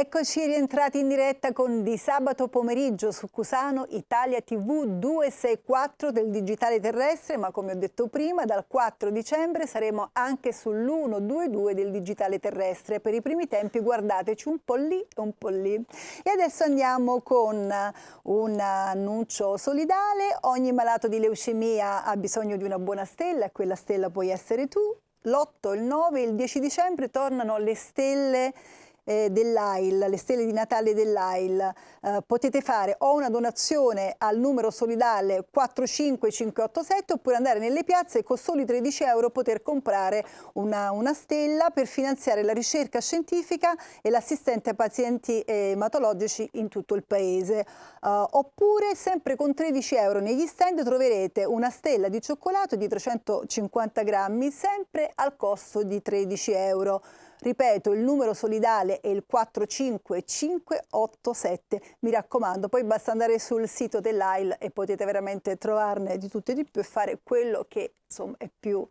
Eccoci rientrati in diretta con Di Sabato Pomeriggio su Cusano Italia TV 264 del digitale terrestre, ma come ho detto prima dal 4 dicembre saremo anche sull'122 del digitale terrestre. Per i primi tempi guardateci un po' lì e un po' lì. E adesso andiamo con un annuncio solidale. Ogni malato di leucemia ha bisogno di una buona stella e quella stella puoi essere tu. L'8, il 9 e il 10 dicembre tornano le stelle dell'AIL, le stelle di Natale dell'AIL. Potete fare o una donazione al numero solidale 45587 oppure andare nelle piazze e con soli 13 euro poter comprare una stella per finanziare la ricerca scientifica e l'assistente ai pazienti ematologici in tutto il paese. Oppure sempre con 13 euro negli stand troverete una stella di cioccolato di 350 grammi sempre al costo di 13 euro. Ripeto, il numero solidale è il 45587, mi raccomando, poi basta andare sul sito dell'AIL e potete veramente trovarne di tutto e di più e fare quello che insomma è più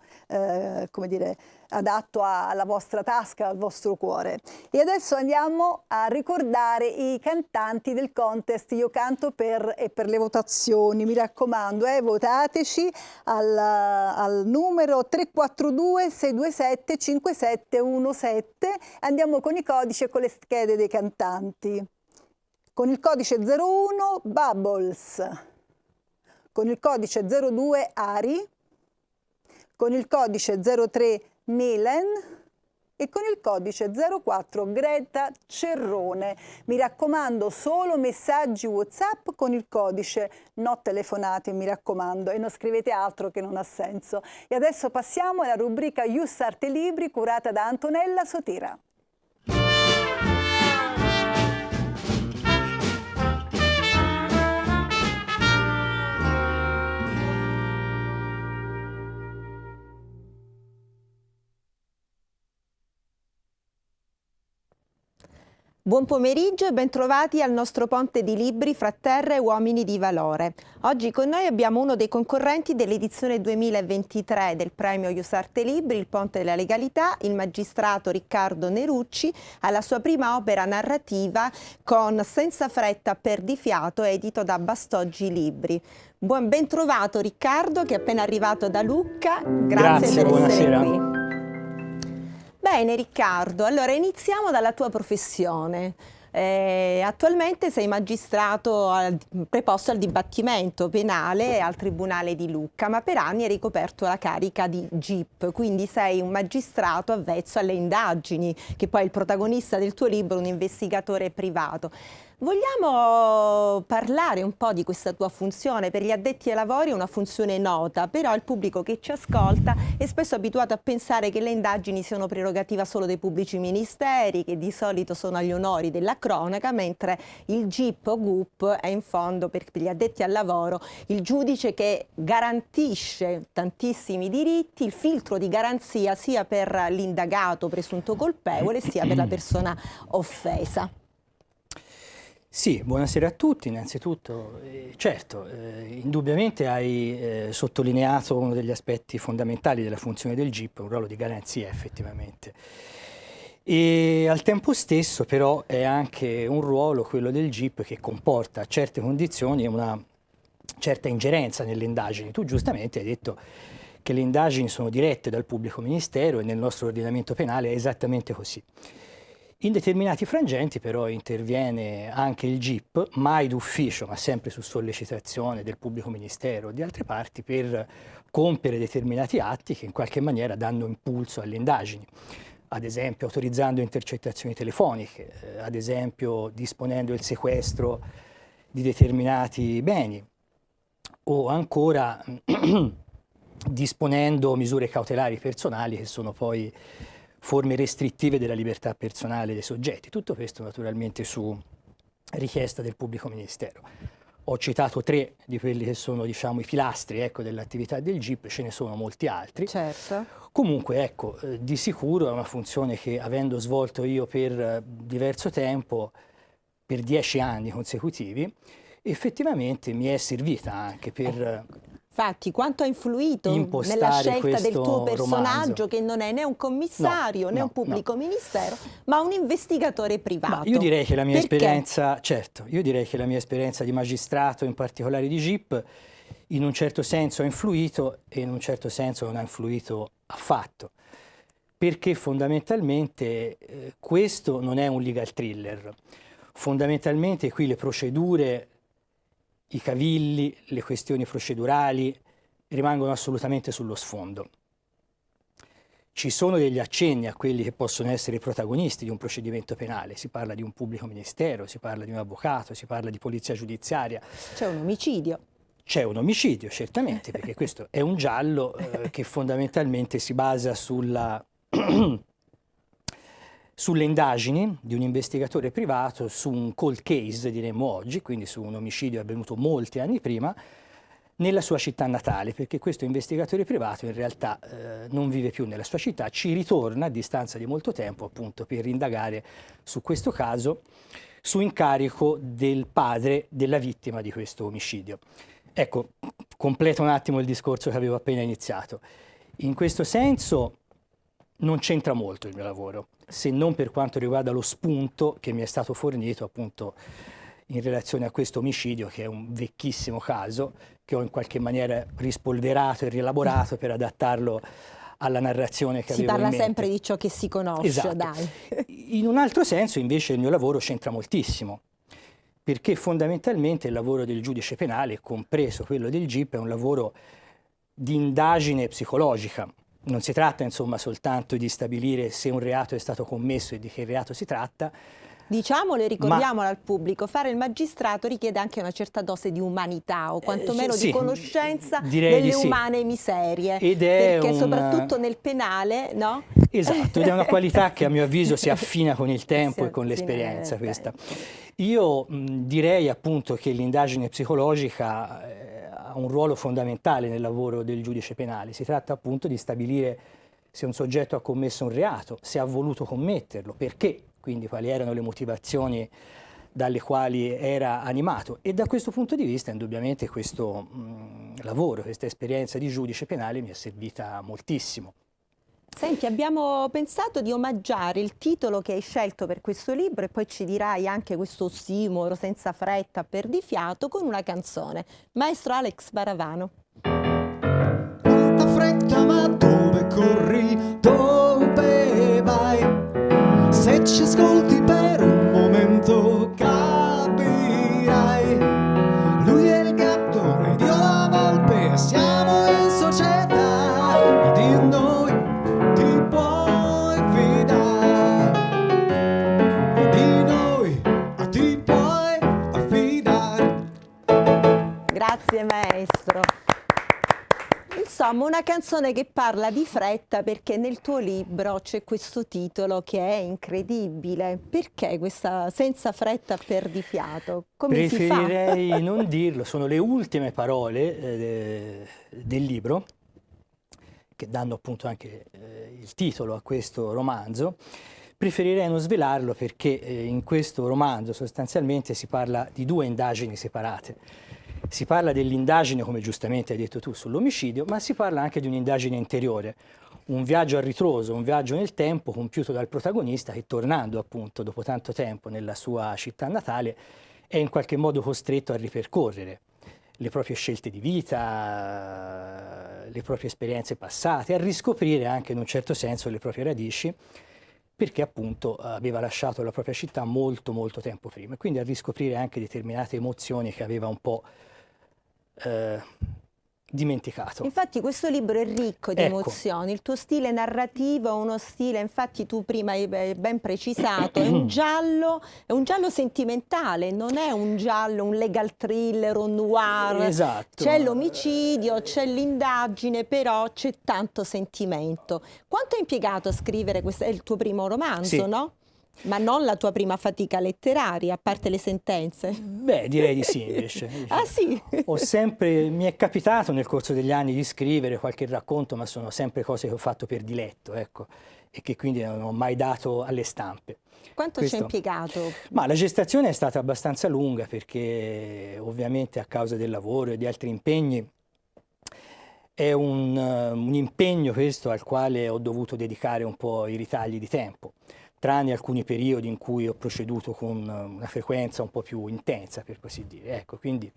come dire, adatto alla vostra tasca, al vostro cuore. E adesso andiamo a ricordare i cantanti del contest Io canto per le votazioni, mi raccomando, votateci al numero 342 627 5717. Andiamo con i codici e con le schede dei cantanti. Con il codice 01 Bubbles, con il codice 02 Ari, con il codice 03 Milen e con il codice 04 Greta Cerrone. Mi raccomando, solo messaggi WhatsApp con il codice, no telefonate, mi raccomando, e non scrivete altro che non ha senso. E adesso passiamo alla rubrica Ius Arte Libri curata da Antonella Sotira. Buon pomeriggio e bentrovati al nostro ponte di libri Fra terra e uomini di valore. Oggi con noi abbiamo uno dei concorrenti dell'edizione 2023 del premio Ius Arte Libri, il Ponte della Legalità, il magistrato Riccardo Nerucci, alla sua prima opera narrativa con Senza fretta, perdifiato, edito da Bastoggi Libri. Ben trovato Riccardo, che è appena arrivato da Lucca. Grazie per essere qui. Bene Riccardo, allora iniziamo dalla tua professione. Attualmente sei magistrato preposto al dibattimento penale al Tribunale di Lucca, ma per anni hai ricoperto la carica di GIP, quindi sei un magistrato avvezzo alle indagini, che poi è il protagonista del tuo libro, un investigatore privato. Vogliamo parlare un po' di questa tua funzione? Per gli addetti ai lavori è una funzione nota, però il pubblico che ci ascolta è spesso abituato a pensare che le indagini siano prerogativa solo dei pubblici ministeri, che di solito sono agli onori della cronaca, mentre il GIP o GUP è in fondo per gli addetti al lavoro il giudice che garantisce tantissimi diritti, il filtro di garanzia sia per l'indagato presunto colpevole sia per la persona offesa. Sì, buonasera a tutti innanzitutto. Certo, indubbiamente hai sottolineato uno degli aspetti fondamentali della funzione del GIP, un ruolo di garanzia effettivamente. E al tempo stesso però è anche un ruolo, quello del GIP, che comporta a certe condizioni una certa ingerenza nelle indagini. Tu giustamente hai detto che le indagini sono dirette dal pubblico ministero e nel nostro ordinamento penale è esattamente così. In determinati frangenti però interviene anche il GIP, mai d'ufficio ma sempre su sollecitazione del pubblico ministero o di altre parti, per compiere determinati atti che in qualche maniera danno impulso alle indagini. Ad esempio autorizzando intercettazioni telefoniche, ad esempio disponendo il sequestro di determinati beni o ancora disponendo misure cautelari personali che sono poi forme restrittive della libertà personale dei soggetti. Tutto questo naturalmente su richiesta del pubblico ministero. Ho citato 3 di quelli che sono, diciamo, i pilastri, ecco, dell'attività del GIP, ce ne sono molti altri. Certo. Comunque, ecco, di sicuro è una funzione che, avendo svolto io per diverso tempo, per 10 anni consecutivi, effettivamente mi è servita anche per Infatti, quanto ha influito impostare nella scelta del tuo questo personaggio, romanzo. che non è né un commissario né un pubblico ministero, ma un investigatore privato? Ma io direi che la mia Perché? esperienza, certo, io direi che la mia esperienza di magistrato, in particolare di GIP, in un certo senso ha influito e in un certo senso non ha influito affatto. Perché fondamentalmente questo non è un legal thriller. Fondamentalmente qui le procedure, i cavilli, le questioni procedurali rimangono assolutamente sullo sfondo. Ci sono degli accenni a quelli che possono essere i protagonisti di un procedimento penale, si parla di un pubblico ministero, si parla di un avvocato, si parla di polizia giudiziaria. C'è un omicidio. C'è un omicidio, certamente, perché questo è un giallo che fondamentalmente si basa sulle indagini di un investigatore privato su un cold case, diremmo oggi, quindi su un omicidio avvenuto molti anni prima, nella sua città natale, perché questo investigatore privato in realtà non vive più nella sua città, ci ritorna a distanza di molto tempo appunto per indagare su questo caso su incarico del padre della vittima di questo omicidio. Ecco, completo un attimo il discorso che avevo appena iniziato. In questo senso non c'entra molto il mio lavoro, se non per quanto riguarda lo spunto che mi è stato fornito appunto in relazione a questo omicidio, che è un vecchissimo caso, che ho in qualche maniera rispolverato e rielaborato per adattarlo alla narrazione che avevo in mente. Si parla sempre di ciò che si conosce, esatto. Dai. In un altro senso invece il mio lavoro c'entra moltissimo, perché fondamentalmente il lavoro del giudice penale, compreso quello del GIP, è un lavoro di indagine psicologica. Non si tratta insomma soltanto di stabilire se un reato è stato commesso e di che reato si tratta. Diciamolo e ricordiamolo al pubblico, fare il magistrato richiede anche una certa dose di umanità o quantomeno sì, di conoscenza direi delle di sì. umane miserie, Ed è perché soprattutto nel penale, no? Esatto, ed è una qualità che a mio avviso si affina con il tempo e con l'esperienza questa. Io direi appunto che l'indagine psicologica ha un ruolo fondamentale nel lavoro del giudice penale. Si tratta appunto di stabilire se un soggetto ha commesso un reato, se ha voluto commetterlo, perché, quindi quali erano le motivazioni dalle quali era animato. E da questo punto di vista indubbiamente questo lavoro, questa esperienza di giudice penale mi è servita moltissimo. Senti, abbiamo pensato di omaggiare il titolo che hai scelto per questo libro e poi ci dirai anche questo ossimoro, senza fretta, perdifiato, con una canzone. Maestro Alex Baravano. Quanta fretta, ma dove corri, dove vai? Se ci ascolti per un momento capirai. Lui è il gatto ed io la volpe, siamo in società. Di noi ti puoi fidare, di noi ti puoi affidare. Grazie maestro. Insomma, una canzone che parla di fretta perché nel tuo libro c'è questo titolo che è incredibile. Perché questa senza fretta perdifiato? Come si fa? Preferirei non dirlo, sono le ultime parole del libro, che danno appunto anche il titolo a questo romanzo. Preferirei non svelarlo perché in questo romanzo sostanzialmente si parla di due indagini separate. Si parla dell'indagine, come giustamente hai detto tu, sull'omicidio, ma si parla anche di un'indagine interiore, un viaggio a ritroso, un viaggio nel tempo compiuto dal protagonista che, tornando appunto dopo tanto tempo nella sua città natale, è in qualche modo costretto a ripercorrere le proprie scelte di vita, le proprie esperienze passate, a riscoprire anche in un certo senso le proprie radici, perché appunto aveva lasciato la propria città molto molto tempo prima, e quindi a riscoprire anche determinate emozioni che aveva un po' dimenticato. Infatti questo libro è ricco di emozioni, il tuo stile narrativo è uno stile, infatti tu prima hai ben precisato, è un giallo sentimentale, non è un giallo, un legal thriller, un noir. Esatto. C'è l'omicidio, c'è l'indagine, però c'è tanto sentimento. Quanto hai impiegato a scrivere questo? È il tuo primo romanzo, sì. No? Ma non la tua prima fatica letteraria, a parte le sentenze? Beh, direi di sì invece. Ah sì? Mi è capitato nel corso degli anni di scrivere qualche racconto, ma sono sempre cose che ho fatto per diletto, ecco, e che quindi non ho mai dato alle stampe. Quanto ci hai impiegato? Ma la gestazione è stata abbastanza lunga perché ovviamente a causa del lavoro e di altri impegni è un impegno questo al quale ho dovuto dedicare un po' i ritagli di tempo, tranne alcuni periodi in cui ho proceduto con una frequenza un po' più intensa, per così dire. Ecco, quindi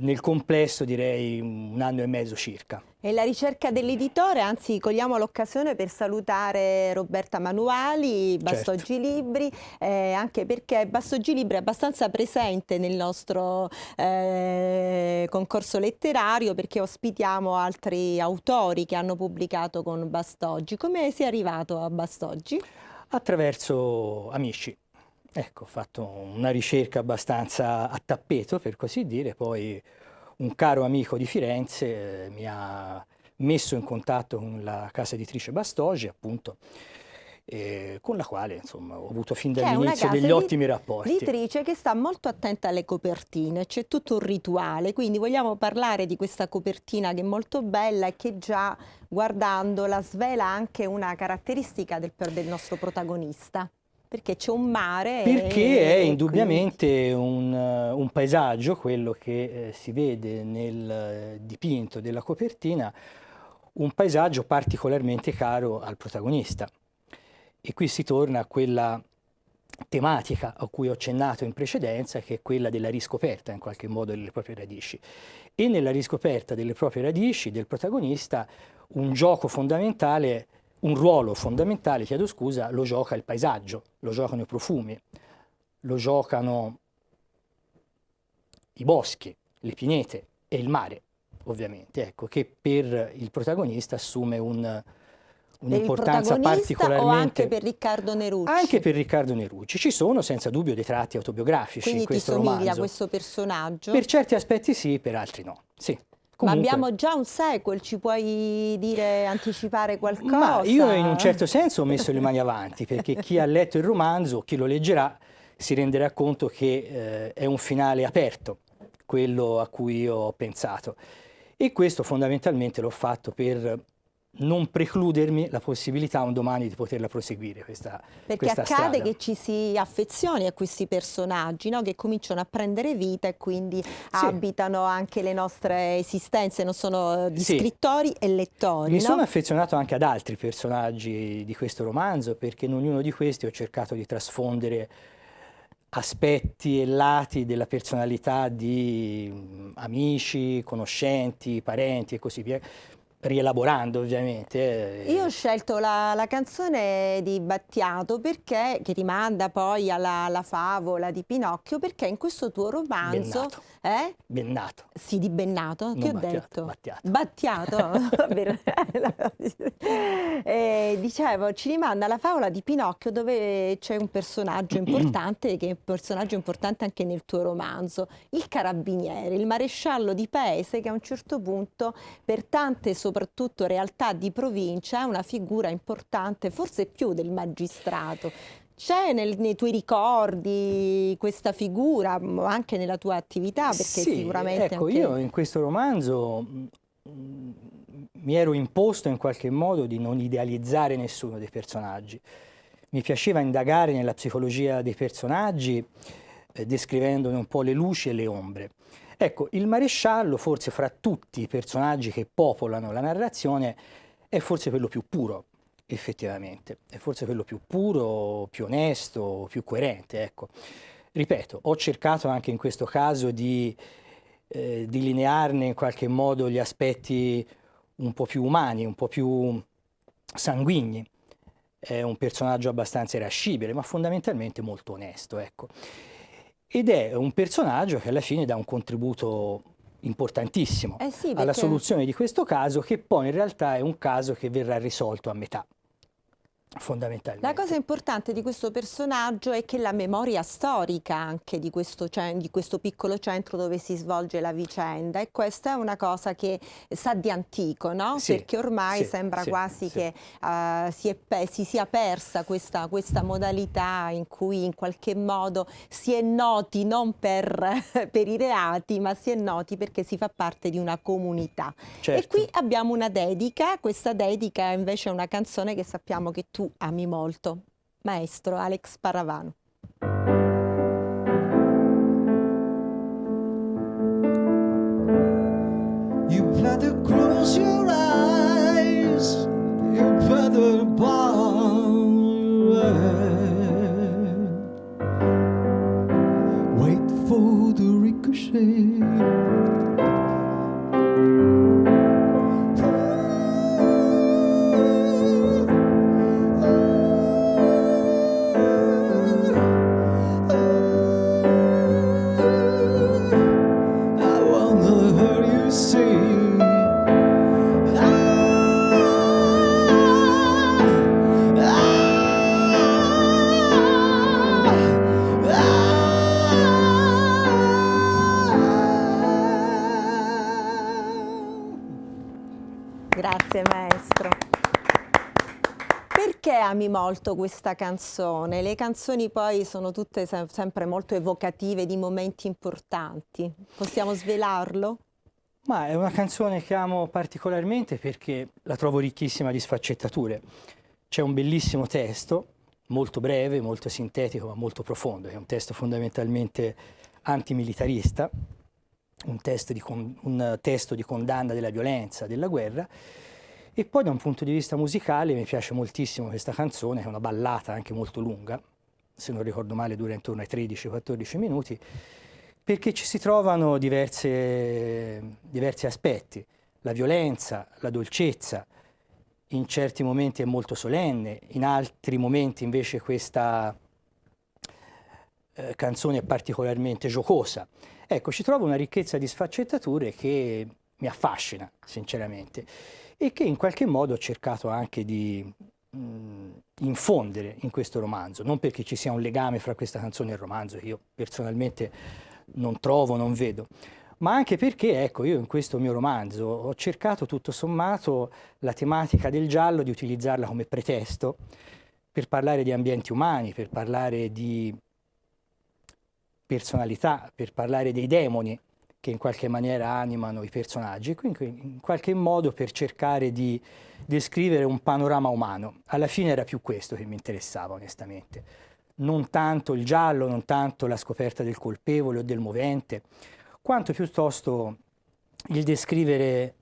nel complesso direi 1 anno e mezzo circa. E la ricerca dell'editore, anzi cogliamo l'occasione per salutare Roberta Manuali, Bastoggi Libri, anche perché Bastoggi Libri è abbastanza presente nel nostro concorso letterario, perché ospitiamo altri autori che hanno pubblicato con Bastoggi. Come sei arrivato a Bastoggi? Attraverso amici. Ecco, ho fatto una ricerca abbastanza a tappeto, per così dire, poi un caro amico di Firenze mi ha messo in contatto con la casa editrice Bastoggi, appunto, con la quale insomma ho avuto fin dall'inizio degli ottimi rapporti. Editrice che sta molto attenta alle copertine, c'è tutto un rituale, quindi vogliamo parlare di questa copertina che è molto bella e che già guardandola svela anche una caratteristica del nostro protagonista. Perché c'è un mare. Perché è indubbiamente un paesaggio, quello che si vede nel dipinto della copertina, un paesaggio particolarmente caro al protagonista. E qui si torna a quella tematica a cui ho accennato in precedenza, che è quella della riscoperta in qualche modo delle proprie radici. E nella riscoperta delle proprie radici del protagonista un gioco fondamentale, un ruolo fondamentale, chiedo scusa, lo gioca il paesaggio, lo giocano i profumi, lo giocano i boschi, le pinete e il mare, ovviamente, ecco, che per il protagonista assume un'importanza particolarmente... O anche per Riccardo Nerucci? Anche per Riccardo Nerucci. Ci sono senza dubbio dei tratti autobiografici in questo romanzo. Quindi ti somiglia questo personaggio? Per certi aspetti sì, per altri no, sì. Comunque, ma abbiamo già un sequel, ci puoi dire, anticipare qualcosa? Ma io in un certo senso ho messo le mani avanti, perché chi ha letto il romanzo, chi lo leggerà, si renderà conto che è un finale aperto, quello a cui ho pensato. E questo fondamentalmente l'ho fatto per non precludermi la possibilità un domani di poterla proseguire questa Perché accade strada. che ci si affezioni a questi personaggi, no? Che cominciano a prendere vita e quindi abitano anche le nostre esistenze, non sono di scrittori e lettori. Mi sono affezionato anche ad altri personaggi di questo romanzo, perché in ognuno di questi ho cercato di trasfondere aspetti e lati della personalità di amici, conoscenti, parenti e così via, rielaborando ovviamente. Io ho scelto la canzone di Battiato perché, che rimanda poi alla favola di Pinocchio, perché in questo tuo romanzo... Bennato. Bennato. Sì, di Bennato? Non Che ho Battiato, detto? Battiato. Dicevo, ci rimanda alla favola di Pinocchio, dove c'è un personaggio importante, che è un personaggio importante anche nel tuo romanzo, il carabiniere, il maresciallo di paese, che a un certo punto, per tante soprattutto realtà di provincia, è una figura importante, forse più del magistrato. C'è nei tuoi ricordi questa figura, anche nella tua attività? Perché sicuramente ecco, anche... io in questo romanzo mi ero imposto in qualche modo di non idealizzare nessuno dei personaggi. Mi piaceva indagare nella psicologia dei personaggi, descrivendone un po' le luci e le ombre. Ecco, il maresciallo, forse fra tutti i personaggi che popolano la narrazione, è forse quello più puro. Effettivamente, è forse quello più puro, più onesto, più coerente, ecco. Ripeto, ho cercato anche in questo caso di delinearne in qualche modo gli aspetti un po' più umani, un po' più sanguigni. È un personaggio abbastanza irascibile, ma fondamentalmente molto onesto, ecco. Ed è un personaggio che alla fine dà un contributo importantissimo alla soluzione di questo caso, che poi in realtà è un caso che verrà risolto a metà. Fondamentalmente. La cosa importante di questo personaggio è che la memoria storica anche di questo piccolo centro dove si svolge la vicenda, e questa è una cosa che sa di antico, no? Sì, perché ormai sembra quasi che si sia persa questa modalità in cui in qualche modo si è noti non per i reati, ma si è noti perché si fa parte di una comunità. Certo. E qui abbiamo una dedica, questa dedica invece è una canzone che sappiamo che tu ami molto, maestro Alex Paravano. You plant the cross Grazie maestro. Perché ami molto questa canzone? Le canzoni poi sono tutte sempre molto evocative di momenti importanti. Possiamo svelarlo? Ma è una canzone che amo particolarmente perché la trovo ricchissima di sfaccettature. C'è un bellissimo testo, molto breve, molto sintetico, ma molto profondo, che è un testo fondamentalmente antimilitarista, un testo di condanna della violenza, della guerra. E poi da un punto di vista musicale mi piace moltissimo questa canzone, che è una ballata anche molto lunga, se non ricordo male dura intorno ai 13-14 minuti, perché ci si trovano diversi aspetti, la violenza, la dolcezza, in certi momenti è molto solenne, in altri momenti invece questa canzone è particolarmente giocosa. Ecco, ci trovo una ricchezza di sfaccettature che mi affascina, sinceramente, e che in qualche modo ho cercato anche di infondere in questo romanzo, non perché ci sia un legame fra questa canzone e il romanzo, che io personalmente non trovo, non vedo, ma anche perché, ecco, io in questo mio romanzo ho cercato tutto sommato la tematica del giallo di utilizzarla come pretesto per parlare di ambienti umani, per parlare di personalità, per parlare dei demoni che in qualche maniera animano i personaggi, quindi in qualche modo per cercare di descrivere un panorama umano. Alla fine era più questo che mi interessava, onestamente. Non tanto il giallo, non tanto la scoperta del colpevole o del movente, quanto piuttosto il descrivere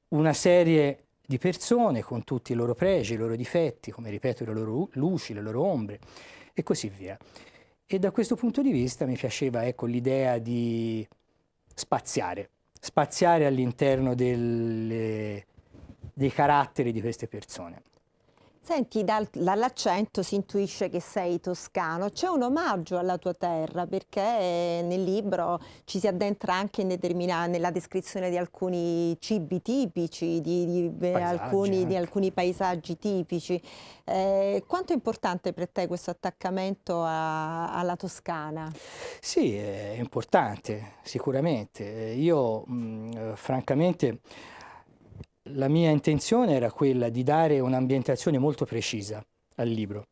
una serie di persone con tutti i loro pregi, i loro difetti, come ripeto, le loro luci, le loro ombre e così via. E da questo punto di vista mi piaceva, ecco, l'idea di spaziare all'interno dei caratteri di queste persone. Senti, dall'accento si intuisce che sei toscano. C'è un omaggio alla tua terra perché nel libro ci si addentra anche nella descrizione di alcuni cibi tipici, di alcuni paesaggi tipici. Quanto è importante per te questo attaccamento alla Toscana? Sì, è importante, sicuramente. Io, francamente, la mia intenzione era quella di dare un'ambientazione molto precisa al libro,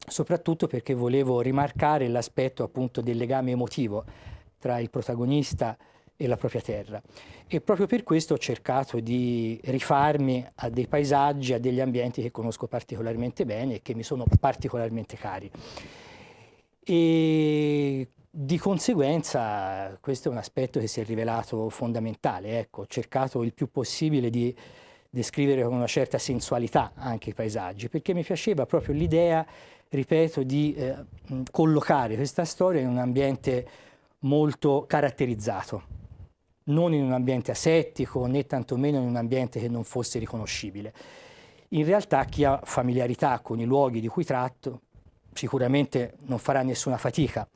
soprattutto perché volevo rimarcare l'aspetto appunto del legame emotivo tra il protagonista e la propria terra. E proprio per questo ho cercato di rifarmi a dei paesaggi, a degli ambienti che conosco particolarmente bene e che mi sono particolarmente cari. E di conseguenza questo è un aspetto che si è rivelato fondamentale. Ecco, ho cercato il più possibile di descrivere con una certa sensualità anche i paesaggi, perché mi piaceva proprio l'idea, ripeto, di collocare questa storia in un ambiente molto caratterizzato, non in un ambiente asettico né tantomeno in un ambiente che non fosse riconoscibile. In realtà chi ha familiarità con i luoghi di cui tratto sicuramente non farà nessuna fatica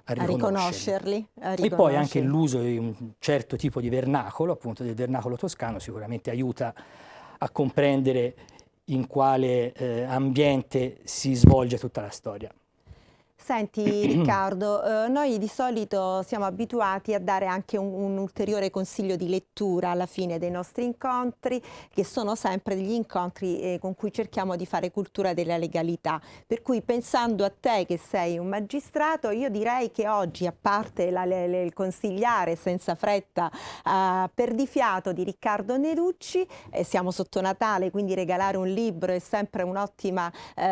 a riconoscerli. E poi anche l'uso di un certo tipo di vernacolo, appunto del vernacolo toscano, sicuramente aiuta a comprendere in quale ambiente si svolge tutta la storia. Senti Riccardo, noi di solito siamo abituati a dare anche un ulteriore consiglio di lettura alla fine dei nostri incontri, che sono sempre degli incontri con cui cerchiamo di fare cultura della legalità. Per cui pensando a te che sei un magistrato, io direi che oggi, a parte il consigliare senza fretta Perdifiato di Riccardo Nerucci, siamo sotto Natale, quindi regalare un libro è sempre un'ottima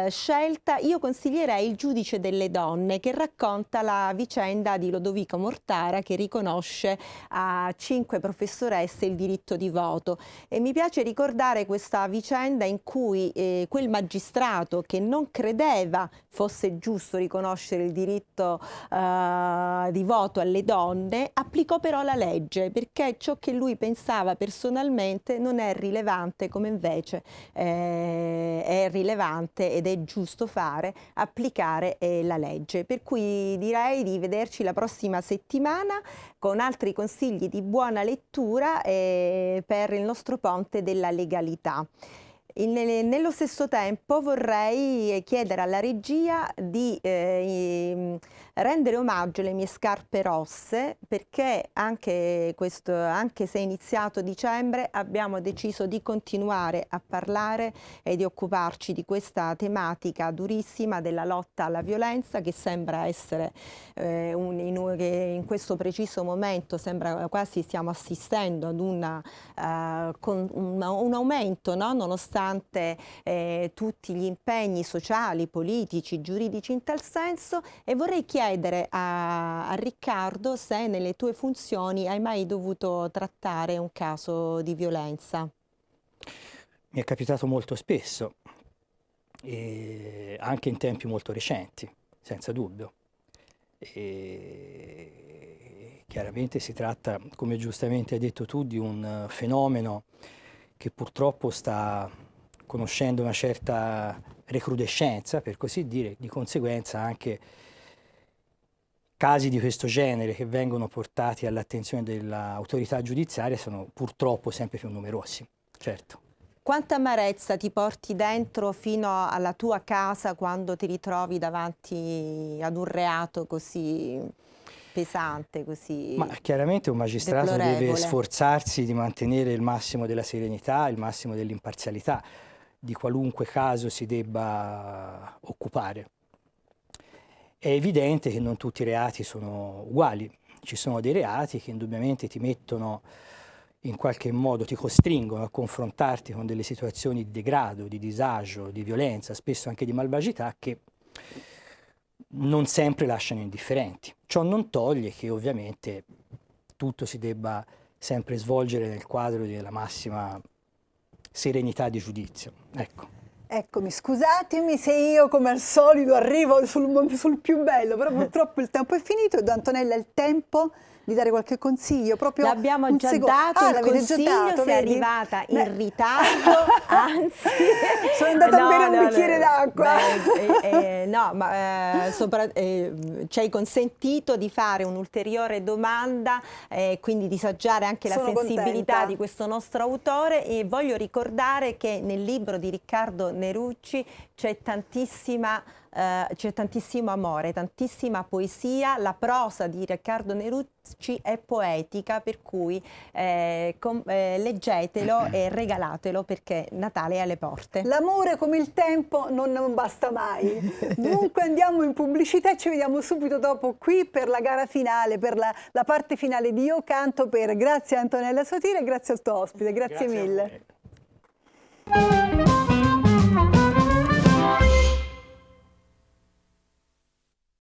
scelta, io consiglierei Il giudice delle donne, che racconta la vicenda di Lodovico Mortara, che riconosce a 5 professoresse il diritto di voto. E mi piace ricordare questa vicenda in cui quel magistrato che non credeva fosse giusto riconoscere il diritto di voto alle donne, applicò però la legge, perché ciò che lui pensava personalmente non è rilevante, come invece è rilevante ed è giusto fare, applicare la legge. Per cui direi di vederci la prossima settimana con altri consigli di buona lettura per il nostro ponte della legalità. Nello stesso tempo vorrei chiedere alla regia di rendere omaggio alle mie scarpe rosse, perché anche se è iniziato dicembre abbiamo deciso di continuare a parlare e di occuparci di questa tematica durissima della lotta alla violenza, che sembra essere che in questo preciso momento sembra quasi stiamo assistendo ad un aumento, no? Nonostante tutti gli impegni sociali, politici, giuridici in tal senso, e vorrei chiedere a Riccardo se nelle tue funzioni hai mai dovuto trattare un caso di violenza. Mi è capitato molto spesso, e anche in tempi molto recenti, senza dubbio. E chiaramente si tratta, come giustamente hai detto tu, di un fenomeno che purtroppo sta conoscendo una certa recrudescenza, per così dire, di conseguenza anche casi di questo genere che vengono portati all'attenzione dell'autorità giudiziaria sono purtroppo sempre più numerosi, certo. Quanta amarezza ti porti dentro fino alla tua casa quando ti ritrovi davanti ad un reato così pesante, così Ma chiaramente un magistrato deplorevole. deve sforzarsi di mantenere il massimo della serenità, il massimo dell'imparzialità di qualunque caso si debba occupare. È evidente che non tutti i reati sono uguali, ci sono dei reati che indubbiamente ti mettono in qualche modo, ti costringono a confrontarti con delle situazioni di degrado, di disagio, di violenza, spesso anche di malvagità, che non sempre lasciano indifferenti. Ciò non toglie che ovviamente tutto si debba sempre svolgere nel quadro della massima serenità di giudizio. Ecco. Eccomi, scusatemi se io come al solito arrivo sul più bello, però purtroppo il tempo è finito e do a Antonella il tempo di dare qualche consiglio. L'abbiamo già dato, il consiglio, sei arrivata in ritardo, anzi sono andata a bere un bicchiere d'acqua. No, ma ci hai consentito di fare un'ulteriore domanda, quindi di saggiare anche la sensibilità contenta di questo nostro autore, e voglio ricordare che nel libro di Riccardo Nerucci c'è tantissimo amore, tantissima poesia. La prosa di Riccardo Nerucci è poetica, per cui leggetelo e regalatelo, perché Natale è alle porte. L'amore, come il tempo, non basta mai. Dunque andiamo in pubblicità e ci vediamo subito dopo qui per la gara finale, per la parte finale di Io Canto Per. Grazie a Antonella Sotira e grazie al tuo ospite, grazie mille.